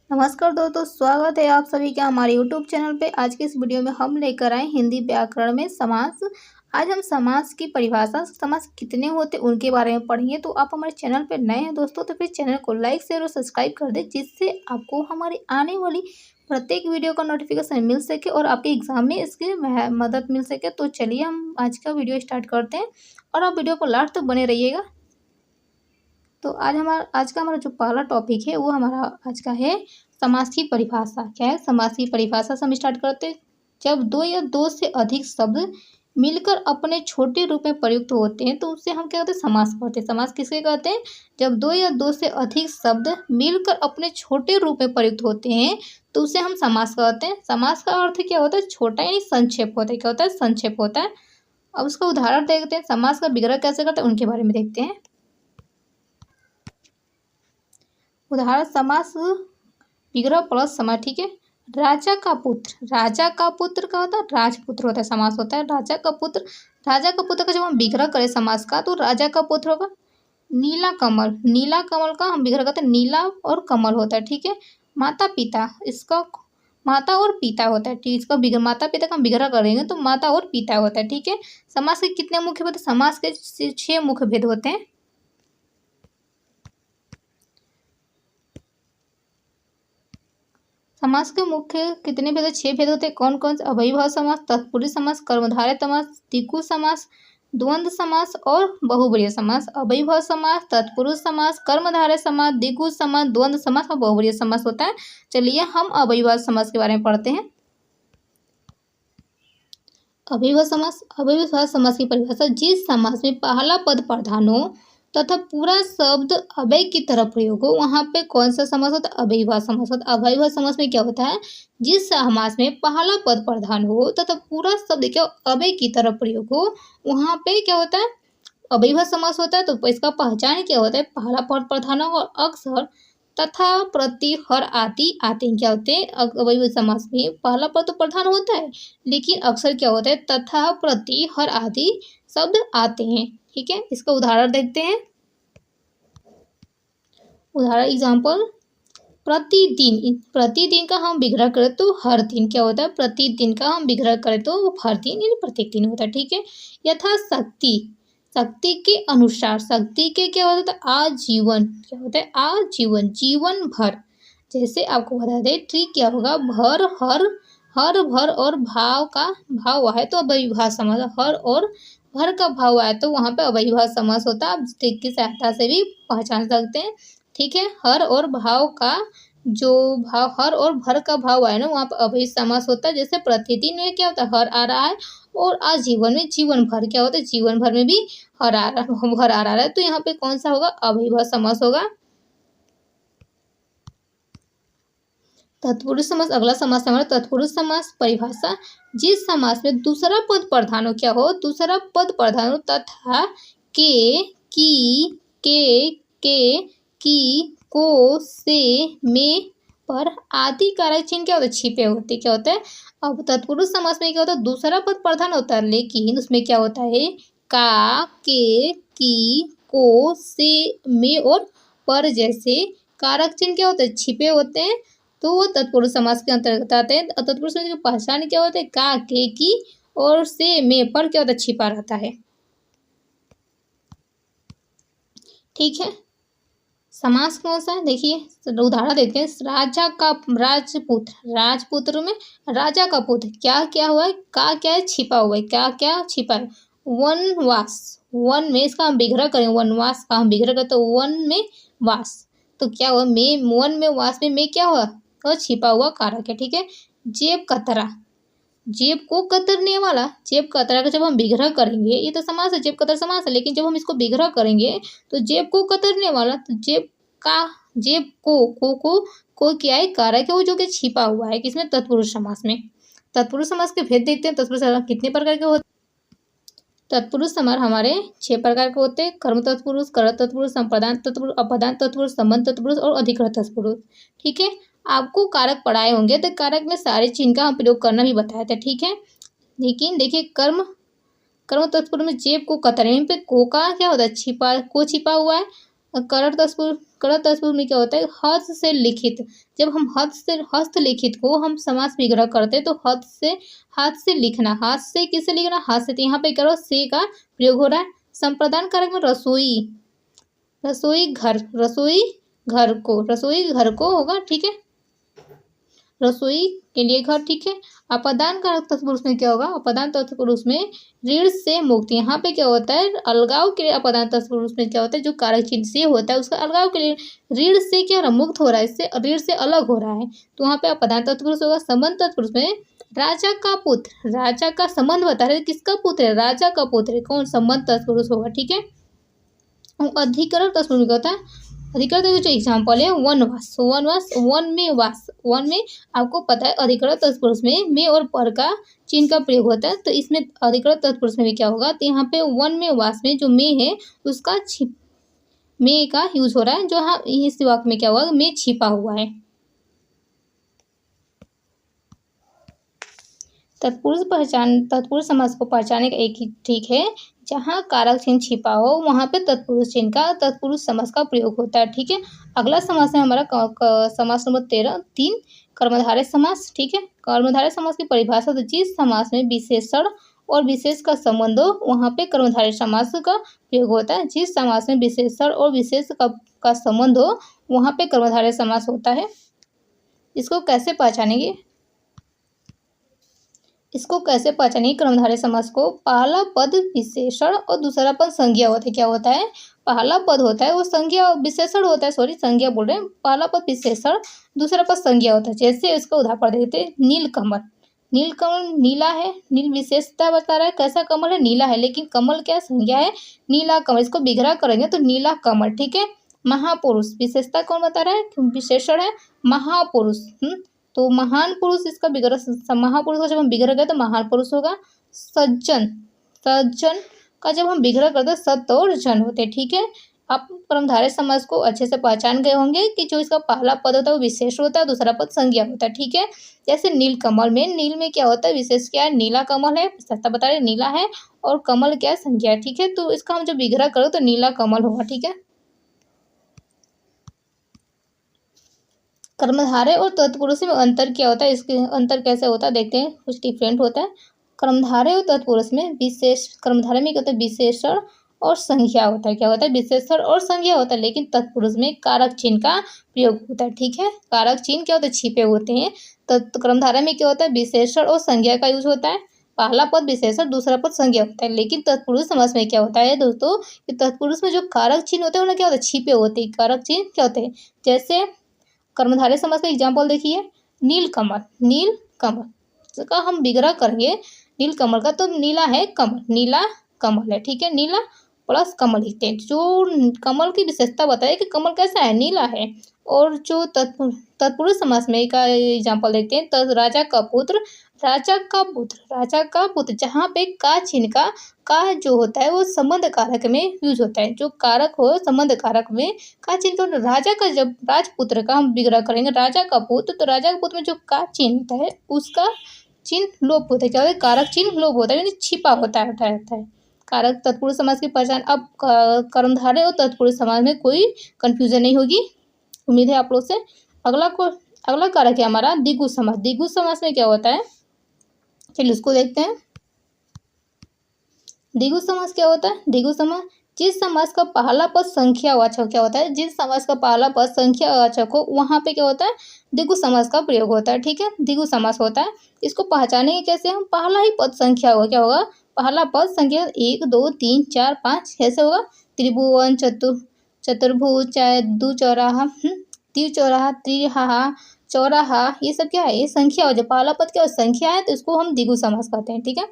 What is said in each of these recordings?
नमस्कार दोस्तों, स्वागत है आप सभी का हमारे यूट्यूब चैनल पे। आज की इस वीडियो में हम लेकर आए हिंदी व्याकरण में समास। आज हम समास की परिभाषा, समास कितने होते हैं उनके बारे में पढ़ेंगे। तो आप हमारे चैनल पे नए हैं दोस्तों, तो फिर चैनल को लाइक शेयर और सब्सक्राइब कर दें, जिससे आपको हमारी आने वाली प्रत्येक वीडियो का नोटिफिकेशन मिल सके और आपके एग्जाम में इसकी मदद मिल सके। तो चलिए हम आज का वीडियो स्टार्ट करते हैं और आप वीडियो को लास्ट तक बने रहिएगा। तो आज का हमारा जो पहला टॉपिक है वो हमारा आज का है समास की परिभाषा। क्या है समास की परिभाषा से हम स्टार्ट करते हैं। जब दो या दो से अधिक शब्द मिलकर अपने छोटे रूप में प्रयुक्त होते हैं तो उससे हम क्या कहते हैं, समास कहते हैं। समास किसके कहते हैं? जब दो या दो से अधिक शब्द मिलकर अपने छोटे रूप में प्रयुक्त होते हैं तो उसे हम समास कहते हैं। समास का अर्थ क्या होता है? छोटा यानी संक्षेप होता है। क्या होता है? संक्षेप होता है। अब उसका उदाहरण देखते हैं। समास का विग्रह कैसे करते हैं उनके बारे में देखते हैं। उदाहरण समास विग्रह प्लस समास। ठीक है। राजा का पुत्र, राजा का पुत्र का होता है राजपुत्र होता है, समास होता है राजा का पुत्र। राजा का पुत्र का जब हम विग्रह करें समास का तो राजा का पुत्र होगा नीला कमल। नीला कमल का हम विग्रह करते हैं नीला और कमल होता है। ठीक है। माता पिता, इसका माता और पिता होता है। ठीक, इसका विग्रह माता पिता का हम विग्रह करेंगे तो माता और पिता होता है। ठीक है। समास के कितने मुख्य भेद? समास के 6 मुख्य भेद होते हैं। समास के मुख्य कितने भेद? 6 भेद होते हैं। कौन कौन से? अव्ययीभाव समास, तत्पुरुष समास, कर्मधारय समास, द्विगु समास, द्वंद्व समास और बहुब्रीहि समास। अव्ययीभाव समास, तत्पुरुष समास, कर्मधारय समास, द्विगु समास, द्वंद्व समास और बहुब्रीहि समास होता है। चलिए हम अव्ययीभाव समास के बारे में पढ़ते हैं। अव्ययीभाव समास। अव्ययीभाव समास की परिभाषा: जिस समास में पहला पद प्रधान हो तथा पूरा शब्द अव्यय की तरह प्रयोग हो वहां पे कौन सा समास होता है? अव्ययीभाव समास होता है। अव्ययीभाव समास में क्या होता है? जिस समास में पहला पद प्रधान हो तथा पूरा शब्द क्या अव्यय की तरह प्रयोग हो वहां पे क्या होता है? अव्ययीभाव समास होता है। तो इसका पहचान क्या होता है? पहला पद प्रधान हो और अक्सर तथा प्रति हर आदि आते हैं। क्या होते हैं? अव्ययीभाव समास में पहला पद तो प्रधान होता है लेकिन अक्सर क्या होता है? तथा प्रति हर आदि शब्द आते हैं। ठीक है। इसका उदाहरण देखते हैं। उदाहरण एग्जाम्पल: प्रतिदिन। प्रतिदिन का हम विग्रह करें तो हर दिन क्या होता है? प्रतिदिन का हम विग्रह करें तो हर दिन यानी प्रत्येक दिन होता है। ठीक है। यथाशक्ति, शक्ति के अनुसार, शक्ति के क्या होता है? आजीवन। क्या होता है? आजीवन, जीवन भर। जैसे आपको बता दें ट्री क्या होगा? भर, हर, हर भर और भाव का भाव आए तो अव्ययीभाव समास। हर और भर का भाव आए तो वहां पे अव्ययीभाव समास होता है। आप ट्रिक की सहायता से भी पहचान सकते हैं। ठीक है। हर और भाव का जो भाव, हर और भर का भाव आए ना वहाँ पर अव्ययी समास होता है। जैसे प्रतिदिन में क्या होता है? हर आ रहा है और आजीवन में जीवन भर क्या होता है? जीवन भर में भी हर आ रहा, भर आ रहा है। तो यहाँ पे कौन सा होगा? अव्ययीभाव समास होगा। तत्पुरुष समास। अगला समास है हमारा तत्पुरुष समास। परिभाषा: जिस समास में दूसरा पद प्रधान हो, क्या हो? दूसरा पद प्रधान हो तथा के, की, के, की, को, से, में पर आदि कारक चिन्ह क्या होता है? छिपे होते। क्या होता है? अब तत्पुरुष समास में क्या होता है? दूसरा पद प्रधान होता है लेकिन उसमें क्या होता है? का, के, की, को, से, में और पर जैसे कारक चिन्ह क्या होते हैं? छिपे होते हैं। तो वो तत्पुरुष समास के अंतर्गत आते हैं। तत्पुरुष समास की पहचान क्या होती है? का, के, की और से, में पर क्या होता है? छिपा रहता है। ठीक है। समास कौन सा है? देखिए उदाहरण देते हैं। राजा का राजपुत्र, राजपुत्र में राजा का पुत्र क्या क्या हुआ है? का क्या है? छिपा हुआ है। क्या क्या छिपा है? वनवास। वन में इसका हम विग्रह करें, वनवास का हम विग्रह करते तो वन में वास। तो क्या हुआ? में, वन में वास में क्या हुआ? तो छिपा हुआ कारक है। ठीक है। जेब कतरा, जेब को कतरने वाला। जेब कतरा का जब हम विग्रह करेंगे, ये तो समास है, जेब कतर समास है, लेकिन जब हम इसको विग्रह करेंगे तो जेब को कतरने वाला, तो जेब का, जेब को क्या है? कारक है वो जो कि छिपा हुआ है। किसमें? तत्पुरुष समास में। तत्पुरुष समास के भेद देखते हैं। तत्पुरुष समास कितने प्रकार के होते हैं? तत्पुरुष समास हमारे 6 प्रकार के होते हैं। कर्म तत्पुरुष, कर तत्पुरुष, संप्रदान तत्पुरुष, अपदान तत्पुरुष, संबंध तत्पुरुष और अधिकृत तत्पुरुष। ठीक है। आपको कारक पढ़ाए होंगे तो कारक में सारे चिन्ह का हम प्रयोग करना भी बताया था। ठीक है। लेकिन देखिए कर्म तत्पुरुष में जेब को कतरने पे को का क्या होता है? छिपा, को छिपा हुआ है। करत तत्पुरुष में क्या होता है, हस्त से लिखित। जब हम हस्तलिखित को हम समास विग्रह करते हैं तो हाथ से लिखना, हाथ से किसे लिखना, हाथ से। तो यहाँ पे करो से का प्रयोग हो रहा है। संप्रदान कारक में रसोई घर को होगा, ठीक है, रसोई के लिए घर, ठीक है। अपदान कारक तत्पुरुष में क्या होगा, अपदान तत्पुरुष में ऋण से मुक्त। यहाँ पे क्या होता है, अलगाव के लिए अपदान तत्पुरुष में क्या होता है, जो कारक चिन्ह से होता है उसका अलगाव के लिए ऋण से क्या मुक्त हो रहा है, इससे ऋण से अलग हो रहा है, तो वहाँ पे अपदान तत्पुरुष होगा। संबंध तत्पुरुष में राजा का पुत्र, राजा का संबंध बता रहे, किसका पुत्र है, राजा का पुत्र है, कौन, संबंध तत्पुरुष होगा, ठीक है। अधिकरण तत्पुरुष में क्या होता है, अधिकरण का जो एग्जाम्पल है वनवास, वन में आपको पता है अधिकरण तत्पुरुष में और पर का चिन्ह का प्रयोग होता है, तो इसमें अधिकरण तत्पुरुष में भी क्या होगा, तो यहाँ पे वन में वास में जो में है उसका में का यूज हो रहा है, जो हाँ इस वाक्य में क्या हुआ, में छिपा हुआ है। तत्पुरुष समास को पहचानने का एक ही ट्रिक है, जहाँ कारक चिन्ह छिपा हो वहाँ पे तत्पुरुष समास का प्रयोग होता है, ठीक है। अगला समास है हमारा समास नंबर 3 कर्मधारय समास, ठीक है। कर्मधारय समास की परिभाषा, तो जिस समास में विशेषण और विशेष का संबंध हो वहाँ पे कर्मधारय समास का प्रयोग होता है। जिस समास में विशेषण और विशेष का संबंध हो वहाँ पे कर्मधारय समास होता है। इसको कैसे पहचानेंगे, कर्मधारय समास को, पहला पद विशेषण और दूसरा पद संज्ञा होता है। क्या होता है, पहला पद होता है वो संज्ञा विशेषण होता है, संज्ञा बोल रहे हैं, पहला पद विशेषण दूसरा पद संज्ञा होता है। जैसे इसका उदाहरण देते हैं, नीलकमल, नीला है, नील विशेषता बता रहा है, कैसा कमल है, नीला है, लेकिन कमल क्या संज्ञा है, नीला कमल, इसको विग्रह करेंगे तो नीला कमल, ठीक है। महापुरुष विशेषता कौन बता रहा है, विशेषण है महापुरुष, तो महान पुरुष, इसका विग्रह महापुरुष का जब हम विग्रह करते तो महान पुरुष होगा। सज्जन का जब हम विग्रह करते सत्य और जन होते, ठीक है। आप कर्मधारय समास को अच्छे से पहचान गए होंगे कि जो इसका पहला पद होता है वो विशेष होता है, दूसरा पद संज्ञा होता है, ठीक है। जैसे नीलकमल में, नील में क्या होता है, विशेष क्या है, नीला कमल है, विशेषता बता रहे नीला है, और कमल क्या है, संज्ञा है, ठीक है। तो इसका हम जब विग्रह करो तो नीला कमल होगा, ठीक है। कर्मधारय और तत्पुरुष में अंतर क्या होता है, इसके अंतर कैसे होता है देखते हैं, कुछ डिफरेंट होता है। कर्मधारय और तत्पुरुष में कर्मधारय में क्या होता है, विशेषण और संज्ञा होता है, क्या होता है, विशेषण और संज्ञा होता है, लेकिन तत्पुरुष में कारक चिन्ह का प्रयोग होता है, ठीक है। कारक चिन्ह क्या होता है, छिपे होते हैं। कर्मधारय में क्या होता है, विशेषण और संज्ञा का यूज होता है, पहला पद विशेषण दूसरा पद संज्ञा होता है। लेकिन तत्पुरुष समास में क्या होता है दोस्तों, कि तत्पुरुष में जो कारक चिन्ह होते हैं उन्हें क्या होता है, छिपे होते हैं, कारक चिन्ह क्या होते हैं। जैसे कर्मधारय समास का एग्जाम्पल देखिए, नीलकमल का हम विग्रह करेंगे, नीलकमल का, तो नीला है कमल, नीला कमल है, ठीक है, नीला प्लस कमल लिखते हैं। जो कमल की विशेषता बताए कि कमल कैसा है, नीला है। और जो तत्पुरुष समास में का एग्जाम्पल देखते हैं, राजा का पुत्र, जहाँ पे का चिन्ह का जो होता है वो संबंध कारक में यूज होता है, जो कारक हो संबंध कारक में का चिन्ह, तो राजा का जब राजपुत्र का हम विग्रह करेंगे, राजा का पुत्र, तो राजा के पुत्र में जो का चिन्ह होता है उसका चिन्ह लोप होता है, क्या होता है, कारक चिन्ह लोप होता है, यानी छिपा होता है। कारक तत्पुरुष समास की पहचान। अब कर्मधारय और तत्पुरुष समास में कोई कंफ्यूजन नहीं होगी, उम्मीद है आप लोग से। अगला कारक है हमारा द्विगु समास में क्या होता है, चलिए उसको देखते हैं। द्विगु समास क्या होता है, द्विगु समास जिस समास का पहला पद संख्यावाचक क्या होता है, जिस समास का पहला पद संख्यावाचक हो वहाँ पे क्या होता है, द्विगु समास का प्रयोग होता है, ठीक है, द्विगु समास होता है। इसको पहचानेंगे कैसे हम, पहला ही पद संख्या होगा, क्या होगा, पहला पद संख्या 1 2 3 4 5 ऐसे होगा। त्रिभुवन, चतुर्भुज, दो चौराहा, त्रिचौराहा, त्रिहाहा, चौराहा, ये सब क्या है, ये संख्या हो, जो पहला पद क्या संख्या है तो इसको हम द्विगु समास कहते हैं, ठीक है।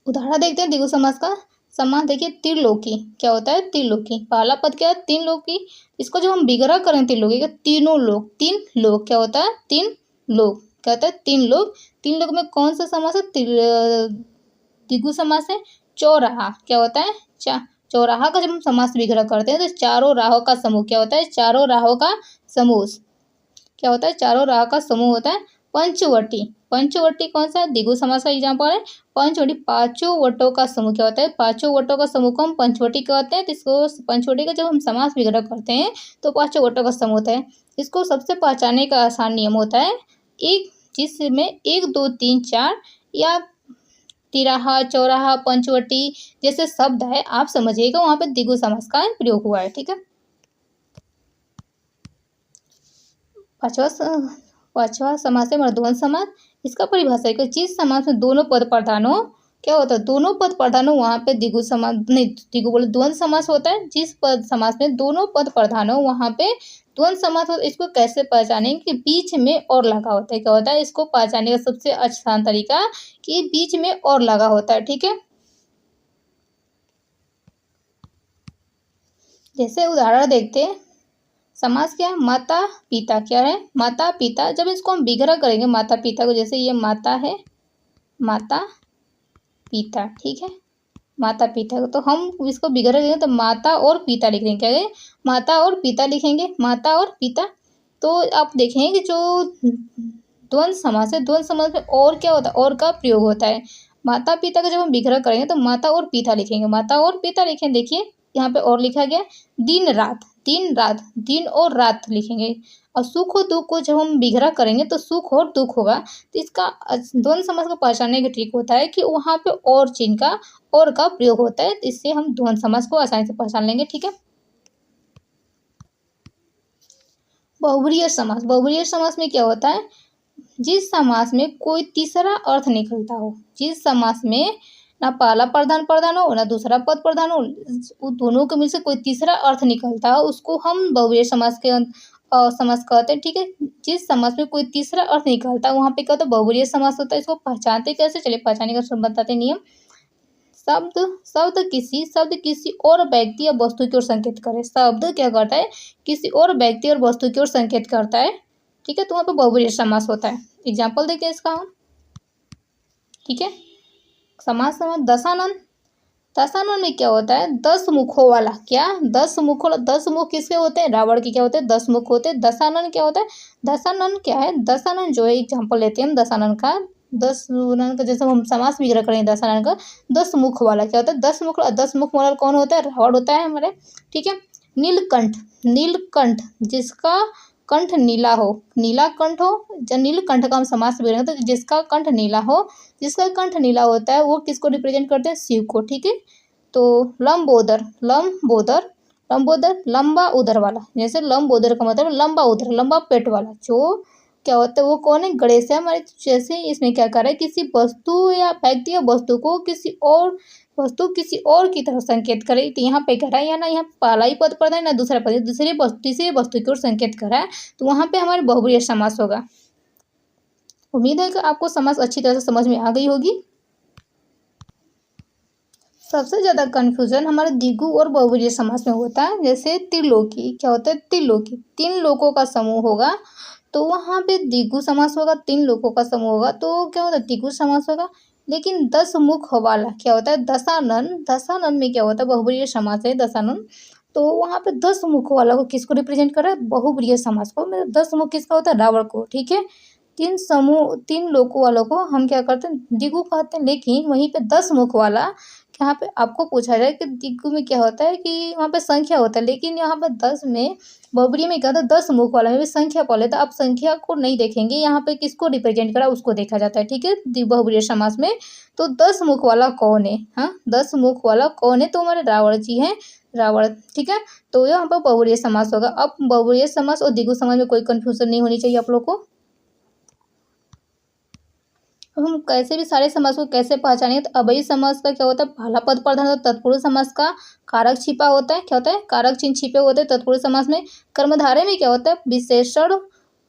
उदाहरण देखते हैं द्विगु समास का। समास देखिए, त्रिलोकी क्या होता है, त्रिलोकी, पहला पद क्या है, तीन लोकी, इसको जब हम विग्रह करें त्रिलोकी का, तीन लोग क्या होता है, तीन लोग क्या होता है, तीन लोग में कौन सा समास है, द्विगु समास है। चौराहा क्या होता है, चौराहा का जब हम समास विग्रह करते हैं तो चारों राहों का समूह क्या होता है, चारों राहों का समूह क्या होता है, चारों राह का समूह होता है। पंचवटी पंचवटी कौन सा है? द्विगु समास का एग्जाम्पल है पंचवटी। पांचों वटों का समूह क्या होता है? पांचों वटों का समूह को हम पंचवटी कहते हैं। तो इसको पंचवटी का जब हम समास विग्रह करते हैं तो पांचों वटों का समूह होता है। इसको सबसे पहचानने का आसान नियम होता है एक, जिसमें 1 2 3 4 या तिराहा, चौराहा, पंचवटी जैसे शब्द है, आप समझिएगा वहां पे द्विगु समास का प्रयोग हुआ है। ठीक है। पांचवा समास है द्वंद्व समास। इसका परिभाषा है कि जिस समास में दोनों पद प्रधान हो, क्या होता है? दोनों पद प्रधान हो वहां पे द्विगु समास, नहीं द्विगु बोले द्वंद्व समास होता है। जिस पद समास में दोनों पद प्रधान हो वहां पे द्वंद्व समास होता है। इसको कैसे पहचानेंगे कि बीच में और लगा होता है। क्या होता है? इसको पहचानने का सबसे आसान तरीका कि बीच में और लगा होता है। ठीक है। जैसे उदाहरण देखते हैं, समास क्या है? माता पिता। क्या है? माता पिता। जब इसको हम विग्रह करेंगे माता पिता को, जैसे ये माता है, माता पिता। ठीक है। माता पिता को तो हम इसको विग्रह करेंगे तो माता और पिता लिख देंगे। क्या है? माता और पिता लिखेंगे, माता और पिता। तो आप देखेंगे कि जो द्वंद्व समास है, द्वंद्व समास में और क्या होता है? और का प्रयोग होता है। माता पिता का जब हम विग्रह करेंगे तो माता और पिता लिखेंगे, माता और पिता लिखेंगे। देखिए यहाँ पे और लिखा गया दिन रात, दिन रात, दिन और रात लिखेंगे। और सुख और दुख को जब हम विग्रह करेंगे तो सुख और दुख होगा। तो इसका द्वंद्व समास को पहचानने का ट्रिक होता है कि वहाँ पे और चिन्ह का, और का प्रयोग होता है। इससे हम द्वंद्व समास को आसानी से पहचान लेंगे। ठीक है। बहुब्रीहि समास। बहुब्रीहि समास में क्या होता है? जिस समास में कोई तीसरा अर्थ निकलता हो, जिस समास में ना पहला प्रधान प्रधान हो ना दूसरा पद प्रधान हो, वो दोनों के मिल से कोई तीसरा अर्थ निकलता हो, उसको हम बहुब्रीहि समास के समास कहते हैं। ठीक है। जिस समास में कोई तीसरा अर्थ निकलता है वहां पे क्या होता है? बहुब्रीहि समास होता है। इसको पहचानते कैसे? चलिए पहचाने का सब बताते नियम। शब्द शब्द किसी और व्यक्ति या वस्तु की ओर संकेत करे। शब्द क्या करता है? किसी और व्यक्ति और वस्तु की ओर संकेत करता है। ठीक है। तो वहाँ पे बहुब्रीहि समास होता है। एग्जाम्पल देखते हैं इसका हम। ठीक है। समास दशानन। दशानन में क्या होता है? 10 मुखों वाला। क्या? 10 मुख। 10 मुख किसके होते हैं? रावण के क्या होते हैं? 10 मुख होते हैं। दशानन क्या होता है? दशानन क्या है? दशानन जो है, एग्जाम्पल लेते हैं हम दशानन का। 10 का जैसे हम समास विग्रह करेंगे दशानन का, 10 मुख वाला क्या होता है? 10 मुख। 10 मुख वाला कौन होता है? रावण होता है हमारे। ठीक है। नीलकंठ। नीलकंठ जिसका कंठ नीला हो, नीला कंठ हो, जब नीलकंठ का हम समास विग्रह तो जिसका कंठ नीला हो, जिसका कंठ नीला होता है वो किसको रिप्रेजेंट करते हैं? शिव को। ठीक है। तो लंबोदर, लंबोदर, लंबोदर लंबा उदर वाला। जैसे लंबोदर का मतलब लंबा उदर, लंबा पेट वाला। जो क्या होता है? वो कौन है? गणेश है हमारे। जैसे इसमें क्या कर रहा है? किसी वस्तु या व्यक्ति या वस्तु को किसी और वस्तु किसी और की तरफ संकेत करे। तो यहाँ पे करा है या ना, यहाँ पहला ही पद प्रधान है ना दूसरा पद, दूसरे वस्तु तीसरे वस्तु की ओर संकेत करा है, तो वहाँ पे हमारे बहुब्रीहि समास होगा। उम्मीद है कि आपको समास अच्छी तरह से समझ में आ गई होगी। सबसे ज्यादा कंफ्यूजन हमारे द्विगु और बहुब्रीहि समास में होता है। जैसे त्रिलोकी। क्या होता है? त्रिलोकी 3 लोकों का समूह होगा तो वहाँ पे द्विगु समास होगा। 3 लोकों का समूह होगा तो क्या होता है? द्विगु समास होगा। लेकिन 10 मुख वाला क्या होता है? दशानन। दशानन में क्या होता है? बहुब्रीहि समास है दशानन। तो वहाँ पे 10 मुख वाला को किसको रिप्रेजेंट कर रहा है? बहुब्रीहि समास को। मतलब 10 मुख किसका होता है? रावण को। ठीक है। 3 लोकों वालों को हम क्या करते हैं? द्विगु कहते हैं। लेकिन वहीं पे 10 मुख वाला, यहाँ पे आपको पूछा जाए कि द्विगु में क्या होता है कि वहाँ पे संख्या होता है, लेकिन यहाँ पे 10 में बहुब्रीहि में क्या होता है? 10 मुख वाला में भी संख्या पहले, तो आप संख्या को नहीं देखेंगे, यहाँ पे किसको रिप्रेजेंट करा उसको देखा जाता है। ठीक है। बहुब्रीहि समास में तो 10 मुख वाला कौन है? हाँ, 10 मुख वाला कौन है? तो हमारे रावण जी हैं, रावण। ठीक है। तो यहाँ पर बहुब्रीहि समास होगा। अब बहुब्रीहि समास और द्विगु समास में कोई कंफ्यूजन नहीं होनी चाहिए आप लोग को। अब हम कैसे भी सारे समास को कैसे पहचानेंगे? तो अव्ययी समास का क्या होता है? पहला पद प्रधान होता है। तत्पुरुष समास का कारक छिपा होता है। क्या होता है? कारक चिन्ह छिपे होते हैं तत्पुरुष समास में। कर्मधारय में क्या होता है? विशेषण,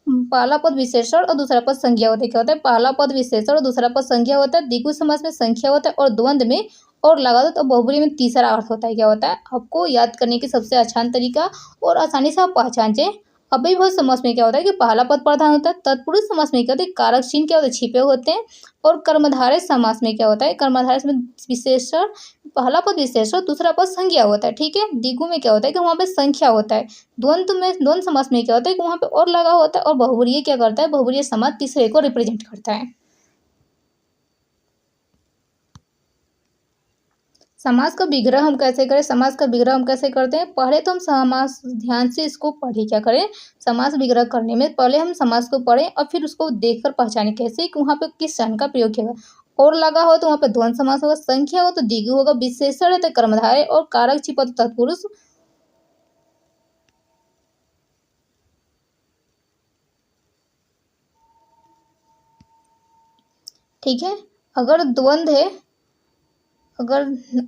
पहला पद विशेषण और दूसरा पद संज्ञा होता है। क्या होता है? पहला पद विशेषण और दूसरा पद संज्ञा होता है। द्विगु समास में संख्या होता है और द्वंद्व में और लगा दो तो बहुब्रीहि में तीसरा अर्थ होता है। क्या होता है? आपको याद करने की सबसे आसान तरीका और आसानी से आप पहचान जाए। अव्ययीभाव समास में क्या होता है कि पहला पद प्रधान होता है। तत्पुरुष समास में क्या होता है? कारक चिन्ह क्या होता है? छिपे होते हैं। और कर्मधारय समास में क्या होता है? कर्मधारय में विशेषण, पहला पद विशेषण दूसरा पद संज्ञा होता है। ठीक है। द्विगु में क्या होता है कि वहाँ पे संख्या होता है। द्वंद्व समास में क्या होता है कि वहाँ पे और लगा होता है। और बहुब्रीहि क्या करता है? बहुब्रीहि समास तीसरे को रिप्रेजेंट करता है। समास का विग्रह हम कैसे करें, समास का विग्रह हम कैसे करते हैं, पहले तो हम समास ध्यान से इसको पढ़े, क्या करें, समास विग्रह करने में पहले हम समास को पढ़ें और फिर उसको देखकर पहचाने कैसे कि वहाँ पे किस चरण का प्रयोग किया गया। और लगा हो तो वहाँ पे द्वंद्व समास होगा, संख्या हो तो द्विगु होगा, विशेषण है तो कर्मधारय और कारक छिपा तो तत्पुरुष। ठीक है, अगर द्वंद्व है, अगर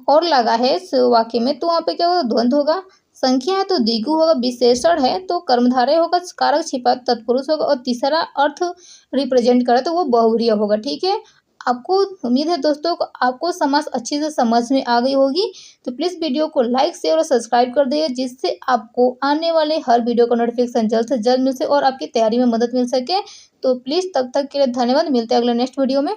और लगा है इस वाक्य में तो वहाँ पे क्या होगा, द्वंद्व होगा, संख्या है तो द्विगु होगा, विशेषण है तो कर्मधारय होगा, कारक छिपा तत्पुरुष होगा और तीसरा अर्थ रिप्रेजेंट करे तो वो बहुव्रीहि होगा। ठीक है, आपको उम्मीद है दोस्तों को आपको समास अच्छे से समझ में आ गई होगी। तो प्लीज़ वीडियो को लाइक शेयर और सब्सक्राइब कर दिए जिससे आपको आने वाले हर वीडियो का नोटिफिकेशन जल्द से जल्द मिल सके और आपकी तैयारी में मदद मिल सके। तो प्लीज़ तब तक के लिए धन्यवाद, मिलते हैं अगले नेक्स्ट वीडियो में।